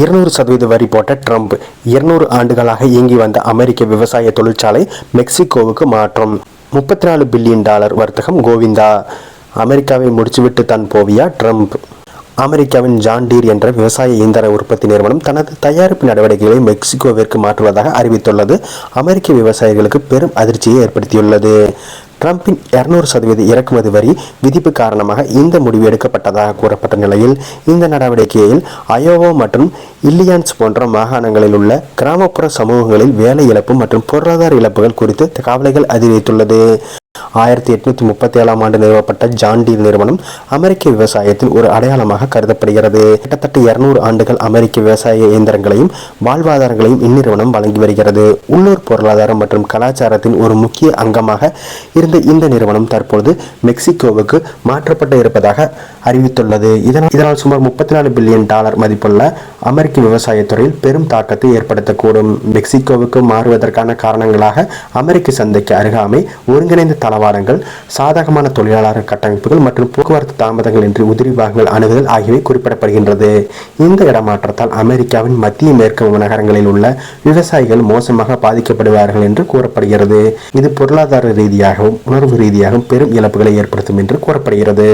200% வரி போட்ட ட்ரம்ப். 200 ஆண்டுகளாக இயங்கி வந்த அமெரிக்க விவசாய தொழிற்சாலை மெக்சிகோவுக்கு மாற்றம். $34 பில்லியன் வர்த்தகம் கோவிந்தா. அமெரிக்காவை முடிச்சுவிட்டு தான் போவியா ட்ரம்ப்? அமெரிக்காவின் ஜான் டீர் என்ற விவசாய இயந்திர உற்பத்தி நிறுவனம் தனது தயாரிப்பு நடவடிக்கைகளை மெக்சிகோவிற்கு மாற்றுவதாக அறிவித்துள்ளது அமெரிக்க விவசாயிகளுக்கு பெரும் அதிர்ச்சியை ஏற்படுத்தியுள்ளது. ட்ரம்பின் 200% இறக்குமதி வரி விதிப்பு காரணமாக இந்த முடிவு எடுக்கப்பட்டதாக கூறப்பட்ட நிலையில் இந்த நடவடிக்கையில் அயோவா மற்றும் இல்லினாய்ஸ் போன்ற மாகாணங்களில் உள்ள கிராமப்புற சமூகங்களில் வேலை இழப்பு மற்றும் பொருளாதார இழப்புகள் குறித்து கவலைகள் அதிகரித்துள்ளது. 1837ஆம் ஆண்டு நிறுவப்பட்ட ஜான் டீர் நிறுவனம் அமெரிக்க விவசாயத்தின் ஒரு அடையாளமாக கருதப்படுகிறது. கிட்டத்தட்ட 200 ஆண்டுகள் அமெரிக்க விவசாய இயந்திரங்களையும் வாழ்வாதாரங்களையும் இந்நிறுவனம் வழங்கி வருகிறது. உள்ளூர் பொருளாதாரம் மற்றும் கலாச்சாரத்தின் ஒரு முக்கிய அங்கமாக இருந்த இந்த நிறுவனம் தற்பொழுது மெக்சிகோவுக்கு மாற்றப்பட்டு இருப்பதாக அறிவித்துள்ளது. இதனால் சுமார் $34 பில்லியன் மதிப்புள்ள அமெரிக்க விவசாயத்துறையில் பெரும் தாக்கத்தை ஏற்படுத்தக்கூடும். மெக்சிகோவுக்கு மாறுவதற்கான காரணங்களாக அமெரிக்க சந்தைக்கு அருகாமை, ஒருங்கிணைந்த தளவாடங்கள், சாதகமான தொழிலாளர் கட்டமைப்புகள் மற்றும் போக்குவரத்து தாமதங்கள் இன்றி உதிரி பாகங்கள் அணுகுதல் ஆகியவை குறிப்பிடப்படுகின்றது. இந்த இடமாற்றத்தால் அமெரிக்காவின் மத்திய மேற்கு நகரங்களில் உள்ள விவசாயிகள் மோசமாக பாதிக்கப்படுவார்கள் என்று கூறப்படுகிறது. இது பொருளாதார ரீதியாகவும் உணர்வு ரீதியாகவும் பெரும் இழப்புகளை ஏற்படுத்தும் என்று கூறப்படுகிறது.